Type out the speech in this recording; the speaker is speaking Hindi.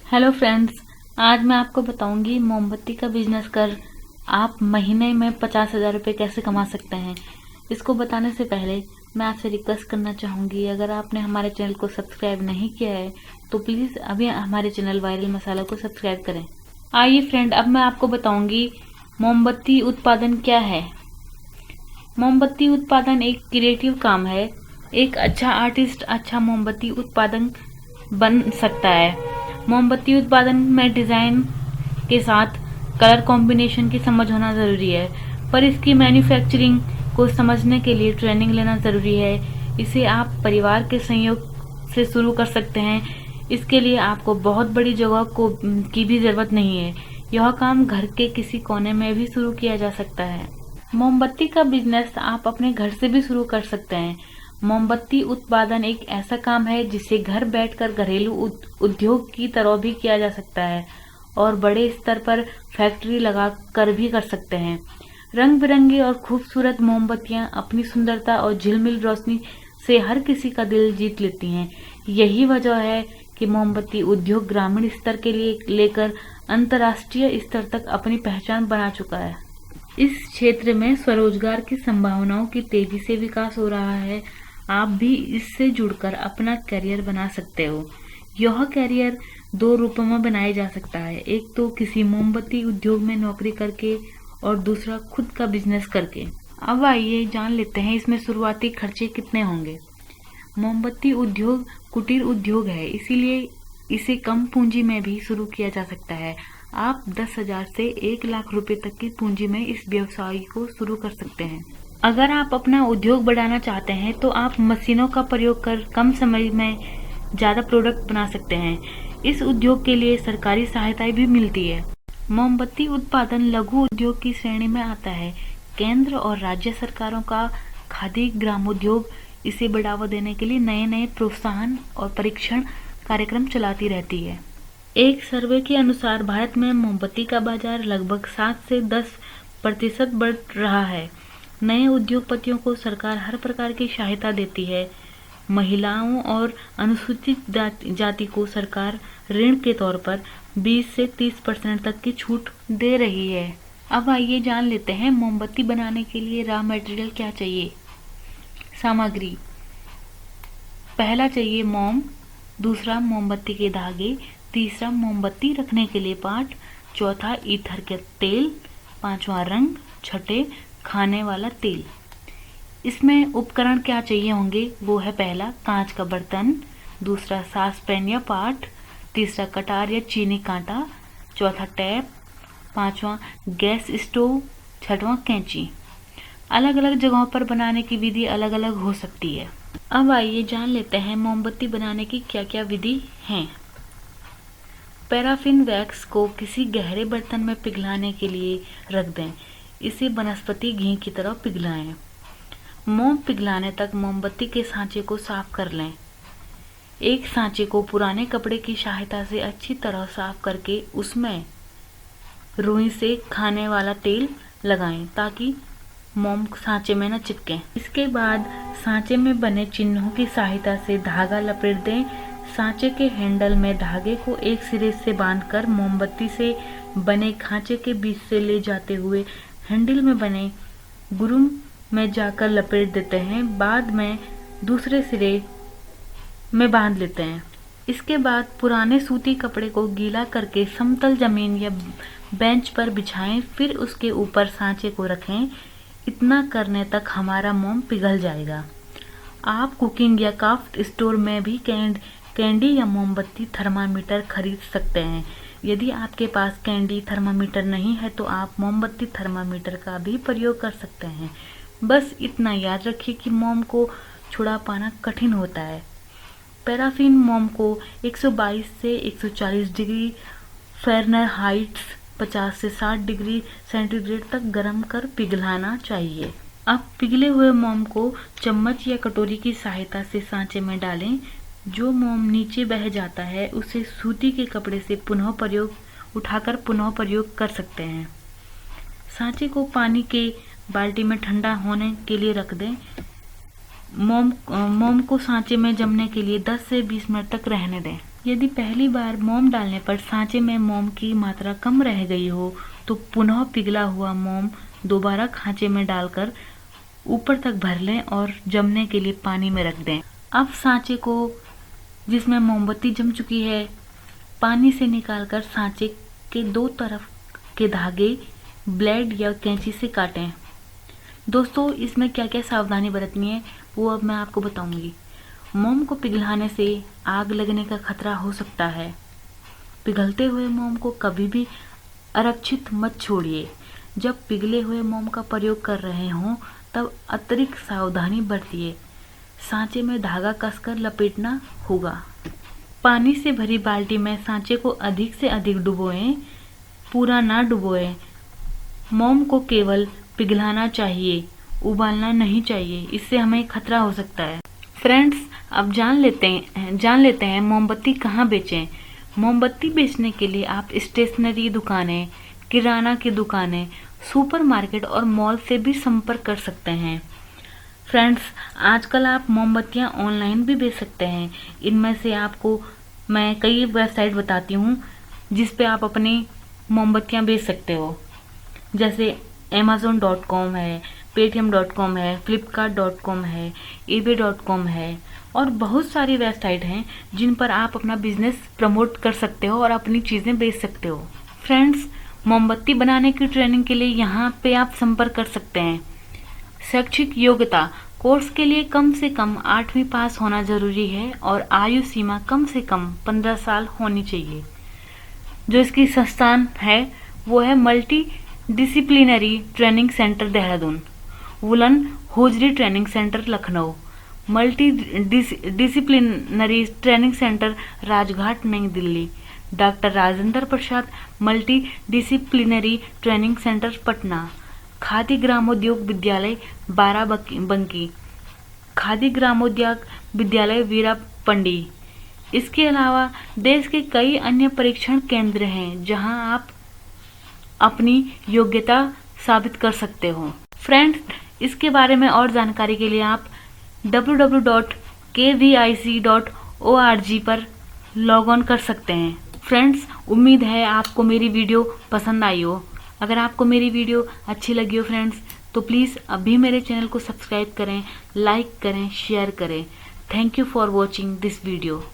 हेलो फ्रेंड्स, आज मैं आपको बताऊंगी मोमबत्ती का बिजनेस कर आप महीने में 50,000 रुपये कैसे कमा सकते हैं। इसको बताने से पहले मैं आपसे रिक्वेस्ट करना चाहूँगी, अगर आपने हमारे चैनल को सब्सक्राइब नहीं किया है तो प्लीज़ अभी हमारे चैनल वायरल मसाला को सब्सक्राइब करें। आइए फ्रेंड, अब मैं आपको बताऊँगी मोमबत्ती उत्पादन क्या है। मोमबत्ती उत्पादन एक क्रिएटिव काम है। एक अच्छा आर्टिस्ट अच्छा मोमबत्ती उत्पादन बन सकता है। मोमबत्ती उत्पादन में डिज़ाइन के साथ कलर कॉम्बिनेशन की समझ होना ज़रूरी है, पर इसकी मैन्युफैक्चरिंग को समझने के लिए ट्रेनिंग लेना ज़रूरी है। इसे आप परिवार के सहयोग से शुरू कर सकते हैं। इसके लिए आपको बहुत बड़ी जगह की भी ज़रूरत नहीं है। यह काम घर के किसी कोने में भी शुरू किया जा सकता है। मोमबत्ती का बिजनेस आप अपने घर से भी शुरू कर सकते हैं। मोमबत्ती उत्पादन एक ऐसा काम है जिसे घर बैठकर घरेलू उद्योग की तरह भी किया जा सकता है और बड़े स्तर पर फैक्ट्री लगा कर भी कर सकते हैं। रंग बिरंगी और खूबसूरत मोमबत्तियां अपनी सुंदरता और झिलमिल रोशनी से हर किसी का दिल जीत लेती हैं। यही वजह है कि मोमबत्ती उद्योग ग्रामीण स्तर के लिए लेकर अंतर्राष्ट्रीय स्तर तक अपनी पहचान बना चुका है। इस क्षेत्र में स्वरोजगार की संभावनाओं की तेजी से विकास हो रहा है। आप भी इससे जुड़कर अपना करियर बना सकते हो। यह करियर दो रूपों में बनाया जा सकता है, एक तो किसी मोमबत्ती उद्योग में नौकरी करके और दूसरा खुद का बिजनेस करके। अब आइए जान लेते हैं इसमें शुरुआती खर्चे कितने होंगे। मोमबत्ती उद्योग कुटीर उद्योग है, इसीलिए इसे कम पूंजी में भी शुरू किया जा सकता है। आप 10,000 से 1 लाख रुपए तक की पूंजी में इस व्यवसाय को शुरू कर सकते हैं। अगर आप अपना उद्योग बढ़ाना चाहते हैं तो आप मशीनों का प्रयोग कर कम समय में ज्यादा प्रोडक्ट बना सकते हैं। इस उद्योग के लिए सरकारी सहायता भी मिलती है। मोमबत्ती उत्पादन लघु उद्योग की श्रेणी में आता है। केंद्र और राज्य सरकारों का खादी ग्रामोद्योग इसे बढ़ावा देने के लिए नए नए प्रोत्साहन और परीक्षण कार्यक्रम चलाती रहती है। एक सर्वे के अनुसार भारत में मोमबत्ती का बाजार लगभग 7 से 10% बढ़ रहा है। नए उद्योगपतियों को सरकार हर प्रकार की सहायता देती है। महिलाओं और अनुसूचित जाति को सरकार ऋण के तौर पर 20 से 30% तक की छूट दे रही है। अब आइए जान लेते हैं मोमबत्ती बनाने के लिए रॉ मटेरियल क्या चाहिए। सामग्री: पहला चाहिए मोम, दूसरा मोमबत्ती के धागे, तीसरा मोमबत्ती रखने के लिए पाट, चौथा ईथर के तेल, पांचवा रंग, छठे खाने वाला तेल। इसमें उपकरण क्या चाहिए होंगे वो है पहला कांच का बर्तन, दूसरा सास पैन या पाट, तीसरा कटार या चीनी कांटा, चौथा टैप, पांचवा गैस स्टोव, छठवां कैंची। अलग अलग जगहों पर बनाने की विधि अलग अलग हो सकती है। अब आइए जान लेते हैं मोमबत्ती बनाने की क्या क्या विधि हैं। पैराफिन वैक्स को किसी गहरे बर्तन में पिघलाने के लिए रख दें। इसे वनस्पति घी की तरह पिघलाएं। मोम पिघलाने तक मोमबत्ती के सांचे को साफ कर लें। एक सांचे को पुराने कपड़े की सहायता से अच्छी तरह साफ करके उसमें रुई से खाने वाला तेल लगाएं ताकि मोम सांचे में न चिपके। इसके बाद सांचे में बने चिन्हों की सहायता से धागा लपेट दें। सांचे के हैंडल में धागे को एक सिरे से बांधकर मोमबत्ती से बने खांचे के बीच से ले जाते हुए हैंडल में बने गुरुम में जाकर लपेट देते हैं। बाद में दूसरे सिरे में बांध लेते हैं। इसके बाद पुराने सूती कपड़े को गीला करके समतल जमीन या बेंच पर बिछाएं, फिर उसके ऊपर सांचे को रखें। इतना करने तक हमारा मोम पिघल जाएगा। आप कुकिंग या क्राफ्ट स्टोर में भी कैंडी या मोमबत्ती थर्मामीटर खरीद सकते हैं। यदि आपके पास कैंडी थर्मामीटर नहीं है तो आप मोमबत्ती थर्मामीटर का भी प्रयोग कर सकते हैं। बस इतना याद रखिए कि मोम को छुड़ा पाना कठिन होता है। पैराफिन मोम को 122 से 140 डिग्री फ़ारेनहाइट 50 से 60 डिग्री सेंटीग्रेड तक गर्म कर पिघलाना चाहिए। अब पिघले हुए मोम को चम्मच या कटोरी की सहायता से सांचे में डालें। जो मोम नीचे बह जाता है उसे सूती के कपड़े से उठाकर पुनः प्रयोग कर सकते हैं। सांचे को पानी के बाल्टी में ठंडा होने के लिए रख दें। मोम को सांचे में जमने के लिए 10 से 20 मिनट तक रहने दें। यदि पहली बार मोम डालने पर सांचे में मोम की मात्रा कम रह गई हो तो पुनः पिघला हुआ मोम दोबारा खांचे में डालकर ऊपर तक भर लें और जमने के लिए पानी में रख दें। अब सांचे को जिसमें मोमबत्ती जम चुकी है पानी से निकालकर सांचे के दो तरफ के धागे ब्लेड या कैंची से काटें। दोस्तों, इसमें क्या क्या सावधानी बरतनी है वो अब मैं आपको बताऊंगी। मोम को पिघलाने से आग लगने का खतरा हो सकता है। पिघलते हुए मोम को कभी भी आरक्षित मत छोड़िए। जब पिघले हुए मोम का प्रयोग कर रहे हों तब अतिरिक्त सावधानी बरतिए। सांचे में धागा कसकर लपेटना होगा। पानी से भरी बाल्टी में सांचे को अधिक से अधिक डुबोएं, पूरा ना डुबोएं। मोम को केवल पिघलाना चाहिए, उबालना नहीं चाहिए, इससे हमें खतरा हो सकता है। फ्रेंड्स, अब जान लेते हैं मोमबत्ती कहाँ बेचें। मोमबत्ती बेचने के लिए आप स्टेशनरी दुकानें, किराना की दुकानें, सुपरमार्केट और मॉल से भी संपर्क कर सकते हैं। फ्रेंड्स, आजकल आप मोमबत्तियां ऑनलाइन भी बेच सकते हैं। इनमें से आपको मैं कई वेबसाइट बताती हूँ जिस पे आप अपनी मोमबत्तियां बेच सकते हो, जैसे amazon.com है, paytm.com है, flipkart.com है, ebay.com है और बहुत सारी वेबसाइट हैं जिन पर आप अपना बिजनेस प्रमोट कर सकते हो और अपनी चीज़ें बेच सकते हो। फ्रेंड्स, मोमबत्ती बनाने की ट्रेनिंग के लिए यहाँ पे आप संपर्क कर सकते हैं। शैक्षिक योग्यता कोर्स के लिए कम से कम 8वीं पास होना जरूरी है और आयु सीमा कम से कम 15 साल होनी चाहिए। जो इसकी संस्थान है वो है multi disciplinary training centre Dehradun, woolen hosiery training centre Lucknow, multi disciplinary training centre Rajghat New Delhi, doctor Rajendra Prasad multi disciplinary training centre Patna, Khadi Gramodyog Vidyalaya Barabanki, khadi Gramodyog विद्यालय वीरापंडी। इसके अलावा देश के कई अन्य परीक्षण केंद्र हैं जहां आप अपनी योग्यता साबित कर सकते हो। फ्रेंड्स, इसके बारे में और जानकारी के लिए आप www.kvic.org पर लॉग ऑन कर सकते हैं। फ्रेंड्स, उम्मीद है आपको मेरी वीडियो पसंद आई हो। अगर आपको मेरी वीडियो अच्छी लगी हो फ्रेंड्स तो प्लीज़ अभी मेरे चैनल को सब्सक्राइब करें, लाइक करें, शेयर करें। Thank you for watching this video.